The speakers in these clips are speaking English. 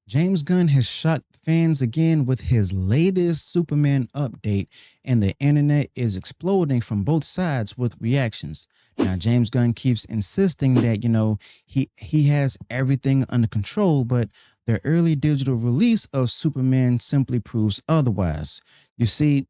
James Gunn has shocked fans again with his latest Superman update, and the internet is exploding from both sides with reactions. Now, James Gunn keeps insisting that he has everything under control, but the early digital release of Superman simply proves otherwise. You see,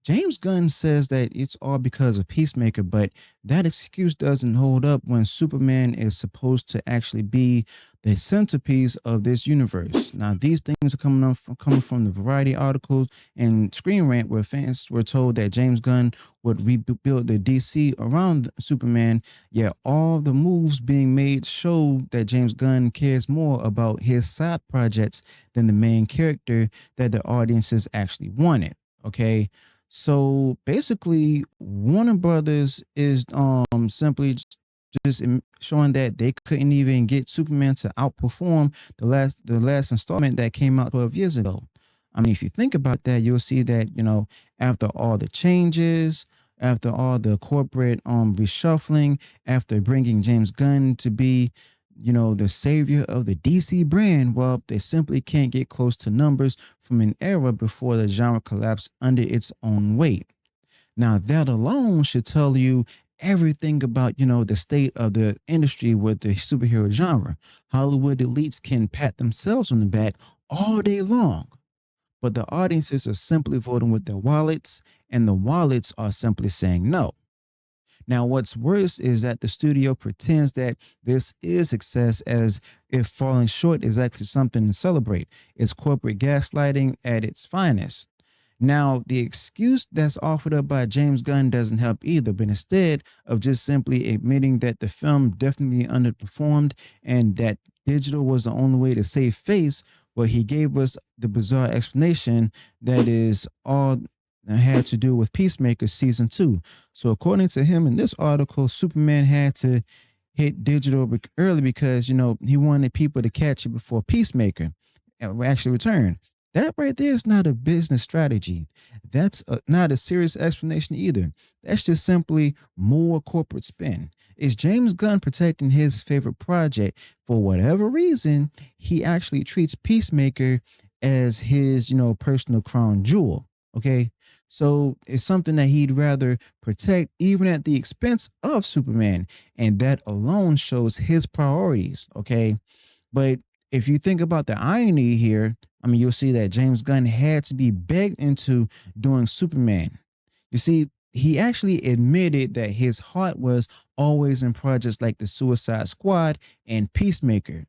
James Gunn says that it's all because of Peacemaker, but that excuse doesn't hold up when Superman is supposed to actually be the centerpiece of this universe. Now, these things are coming from the Variety articles and Screen Rant, where fans were told that James Gunn would rebuild the DC around Superman. Yet all the moves being made show that James Gunn cares more about his side projects than the main character that the audiences actually wanted. Okay, so basically, Warner Brothers is simply showing that they couldn't even get Superman to outperform the last installment that came out 12 years ago. I mean, if you think about that, you'll see that after all the changes, after all the corporate reshuffling, after bringing James Gunn to be the savior of the DC brand, well, they simply can't get close to numbers from an era before the genre collapsed under its own weight. Now, that alone should tell you everything about, the state of the industry with the superhero genre. Hollywood elites can pat themselves on the back all day long, but the audiences are simply voting with their wallets, and the wallets are simply saying no. Now, what's worse is that the studio pretends that this is success as if falling short is actually something to celebrate. It's corporate gaslighting at its finest. Now, the excuse that's offered up by James Gunn doesn't help either, but instead of just simply admitting that the film definitely underperformed and that digital was the only way to save face, well, he gave us the bizarre explanation that is all had to do with Peacemaker season 2. So, according to him in this article, Superman had to hit digital early because he wanted people to catch it before Peacemaker actually returned. That right there is not a business strategy. That's not a serious explanation either. That's just simply more corporate spin. Is James Gunn protecting his favorite project? For whatever reason, he actually treats Peacemaker as his personal crown jewel. Okay, so it's something that he'd rather protect even at the expense of Superman, and that alone shows his priorities. Okay, but if you think about the irony here, I mean, you'll see that James Gunn had to be begged into doing Superman. You see, he actually admitted that his heart was always in projects like the Suicide Squad and Peacemaker.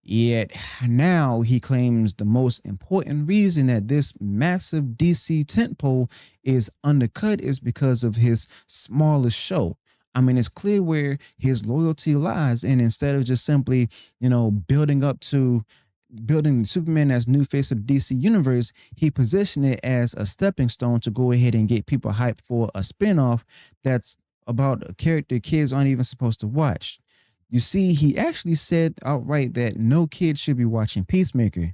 Yet now he claims the most important reason that this massive DC tentpole is undercut is because of his smallest show. I mean, it's clear where his loyalty lies, and instead of just simply, building up to building Superman as new face of DC universe, he positioned it as a stepping stone to go ahead and get people hyped for a spinoff that's about a character kids aren't even supposed to watch. You see, he actually said outright that no kid should be watching Peacemaker.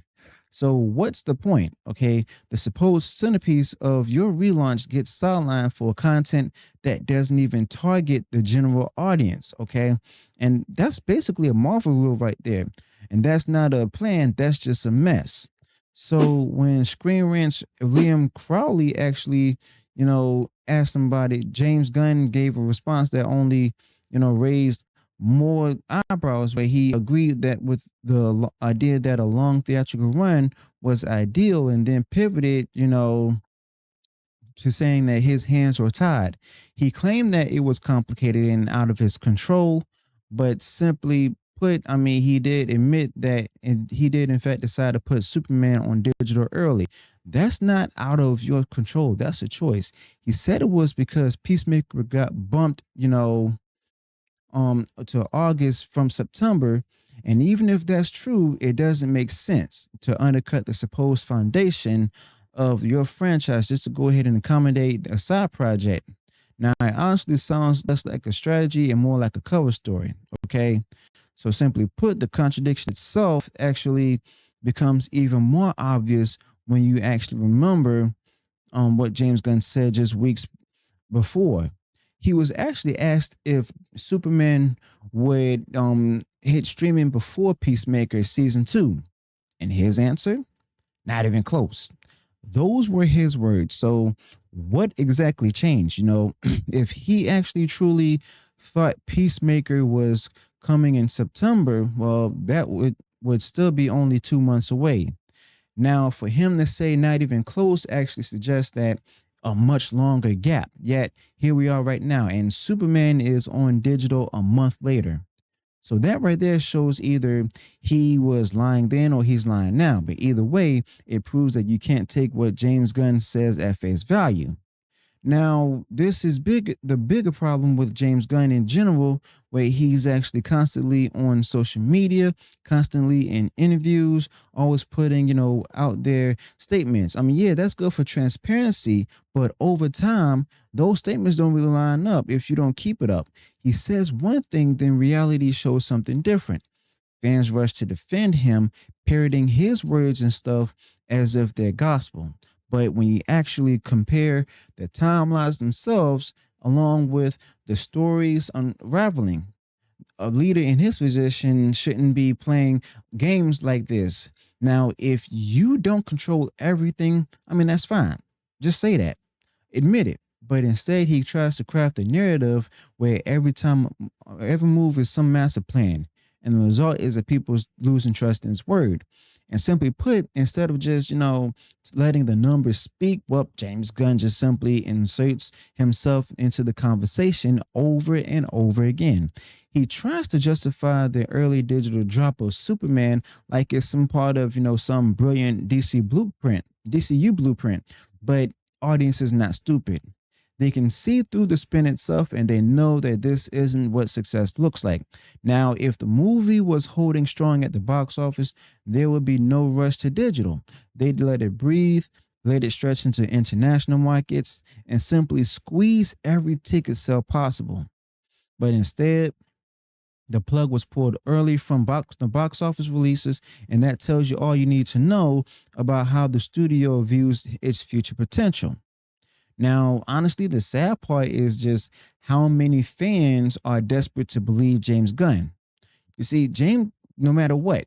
So what's the point? Okay, the supposed centerpiece of your relaunch gets sidelined for content that doesn't even target the general audience. Okay, and that's basically a Marvel rule right there. And that's not a plan. That's just a mess. So when Screen Rant's Liam Crowley actually, asked somebody, James Gunn gave a response that only, raised more eyebrows, where he agreed that with the idea that a long theatrical run was ideal, and then pivoted, to saying that his hands were tied. He claimed that it was complicated and out of his control, but simply put, I mean, he did admit that, and he did in fact decide to put Superman on digital early. That's not out of your control. That's a choice. He said it was because Peacemaker got bumped, to August from September. And even if that's true, it doesn't make sense to undercut the supposed foundation of your franchise just to go ahead and accommodate a side project. Now, it honestly sounds less like a strategy and more like a cover story. Okay. So, simply put, the contradiction itself actually becomes even more obvious when you actually remember what James Gunn said just weeks before. He was actually asked if Superman would hit streaming before Peacemaker season 2. And his answer? Not even close. Those were his words. So, what exactly changed? If he actually truly thought Peacemaker was coming in September, well, that would still be only 2 months away. Now, for him to say not even close actually suggests that a much longer gap. Yet here we are right now, and Superman is on digital a month later. So that right there shows either he was lying then or he's lying now. But either way, it proves that you can't take what James Gunn says at face value. Now, this is the bigger problem with James Gunn in general, where he's actually constantly on social media, constantly in interviews, always putting, out there statements. I mean, yeah, that's good for transparency, but over time, those statements don't really line up if you don't keep it up. He says one thing, then reality shows something different. Fans rush to defend him, parroting his words and stuff as if they're gospel. But when you actually compare the timelines themselves, along with the stories unraveling, a leader in his position shouldn't be playing games like this. Now, if you don't control everything, I mean, that's fine. Just say that, admit it. But instead, he tries to craft a narrative where every move is some massive plan. And the result is that people losing trust in his word. And simply put, instead of just, letting the numbers speak, well, James Gunn just simply inserts himself into the conversation over and over again. He tries to justify the early digital drop of Superman like it's some part of, some brilliant DCU blueprint. But audience is not stupid. They can see through the spin itself and they know that this isn't what success looks like. Now, if the movie was holding strong at the box office, there would be no rush to digital. They'd let it breathe, let it stretch into international markets, and simply squeeze every ticket sale possible. But instead, the plug was pulled early from the box office releases, and that tells you all you need to know about how the studio views its future potential. Now, honestly, the sad part is just how many fans are desperate to believe James Gunn. You see, James, no matter what,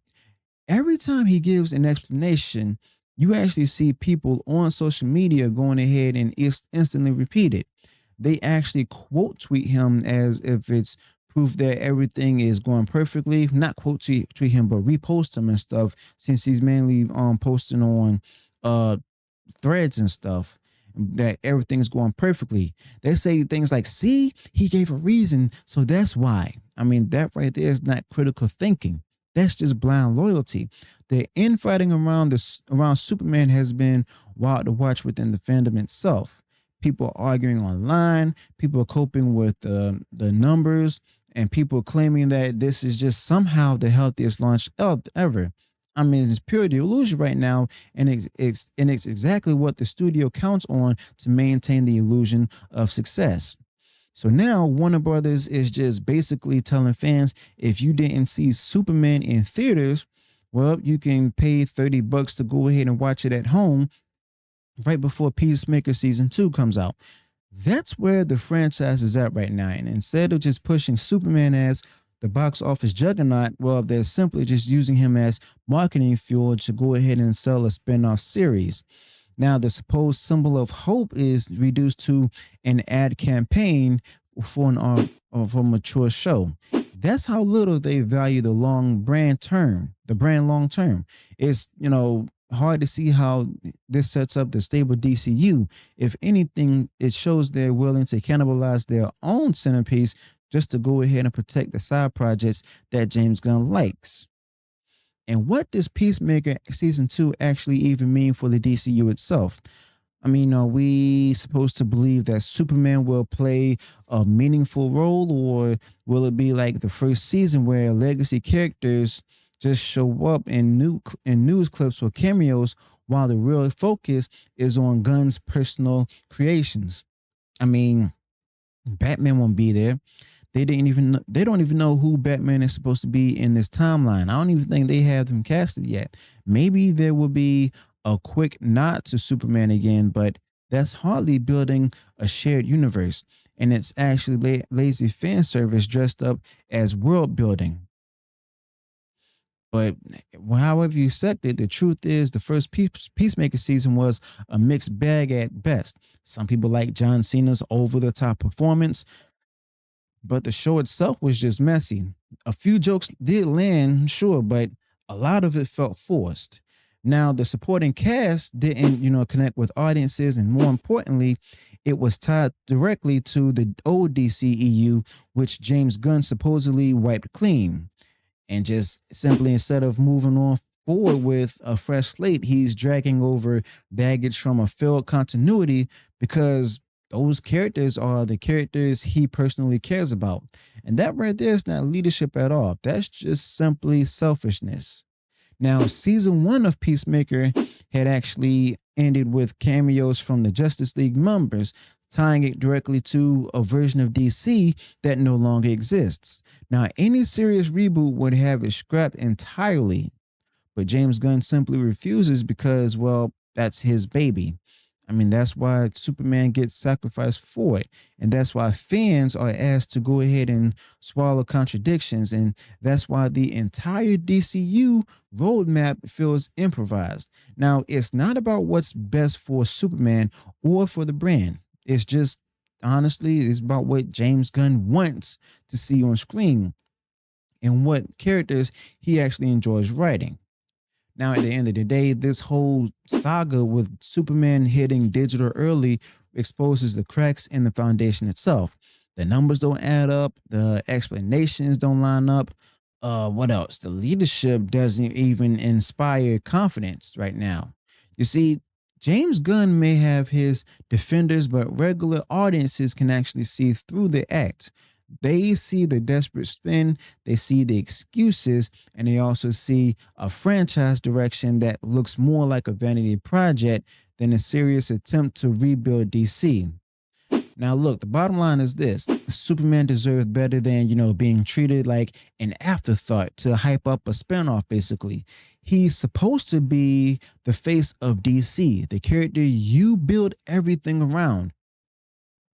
every time he gives an explanation, you actually see people on social media going ahead and instantly repeat it. They actually quote tweet him as if it's proof that everything is going perfectly. Not tweet him, but repost him and stuff, since he's mainly posting on uh threads and stuff that everything's going perfectly. They say things like, see, he gave a reason, so that's why. I mean, that right there is not critical thinking. That's just blind loyalty. The infighting around Superman has been wild to watch within the fandom itself. People arguing online, people coping with the numbers, and people claiming that this is just somehow the healthiest launch ever. I mean, it's pure illusion right now, and it's exactly what the studio counts on to maintain the illusion of success. So now Warner Brothers is just basically telling fans, if you didn't see Superman in theaters, well, you can pay $30 to go ahead and watch it at home right before Peacemaker season 2 comes out. That's where the franchise is at right now. And instead of just pushing Superman as the box office juggernaut, well, they're simply just using him as marketing fuel to go ahead and sell a spin-off series. Now, the supposed symbol of hope is reduced to an ad campaign for of a mature show. That's how little they value the brand long term. It's, hard to see how this sets up the stable DCU. If anything, it shows they're willing to cannibalize their own centerpiece just to go ahead and protect the side projects that James Gunn likes. And what does Peacemaker season 2 actually even mean for the DCU itself? I mean, are we supposed to believe that Superman will play a meaningful role, or will it be like the first season where legacy characters just show up in news clips or cameos, while the real focus is on Gunn's personal creations? I mean, Batman won't be there. They don't even know who Batman is supposed to be in this timeline. I don't even think they have them casted yet. Maybe there will be a quick nod to Superman again, but that's hardly building a shared universe. And it's actually lazy fan service dressed up as world building. But however you sect it, the truth is the first Peacemaker season was a mixed bag at best. Some people like John Cena's over the top performance, but the show itself was just messy. A few jokes did land, sure, but a lot of it felt forced. Now, the supporting cast didn't, connect with audiences, and more importantly, it was tied directly to the old DCEU, which James Gunn supposedly wiped clean. And just simply instead of moving on forward with a fresh slate, he's dragging over baggage from a failed continuity because those characters are the characters he personally cares about. And that right there is not leadership at all. That's just simply selfishness. Now, season one of Peacemaker had actually ended with cameos from the Justice League members, tying it directly to a version of DC that no longer exists. Now, any serious reboot would have it scrapped entirely, but James Gunn simply refuses because, well, that's his baby. I mean, that's why Superman gets sacrificed for it. And that's why fans are asked to go ahead and swallow contradictions. And that's why the entire DCU roadmap feels improvised. Now, it's not about what's best for Superman or for the brand. It's just, honestly, it's about what James Gunn wants to see on screen and what characters he actually enjoys writing. Now, at the end of the day, this whole saga with Superman hitting digital early exposes the cracks in the foundation itself. The numbers don't add up, the explanations don't line up. What else? The leadership doesn't even inspire confidence right now. You see, James Gunn may have his defenders, but regular audiences can actually see through the act. They see the desperate spin, they see the excuses, and they also see a franchise direction that looks more like a vanity project than a serious attempt to rebuild DC. Now, look, the bottom line is this: Superman deserves better than, being treated like an afterthought to hype up a spinoff, basically. He's supposed to be the face of DC, the character you build everything around.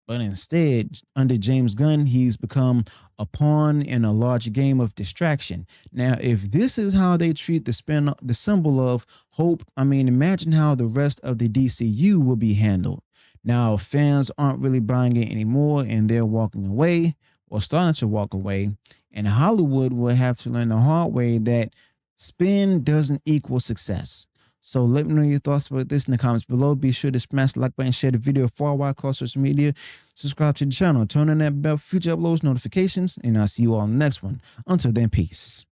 But instead, under James Gunn, he's become a pawn in a large game of distraction. Now, if this is how they treat the symbol of hope, I mean, imagine how the rest of the DCU will be handled. Now, fans aren't really buying it anymore, and they're walking away or starting to walk away. And Hollywood will have to learn the hard way that spin doesn't equal success. So let me know your thoughts about this in the comments below. Be sure to smash the like button, share the video far wide across social media, subscribe to the channel, turn on that bell for future uploads, notifications, and I'll see you all in the next one. Until then, peace.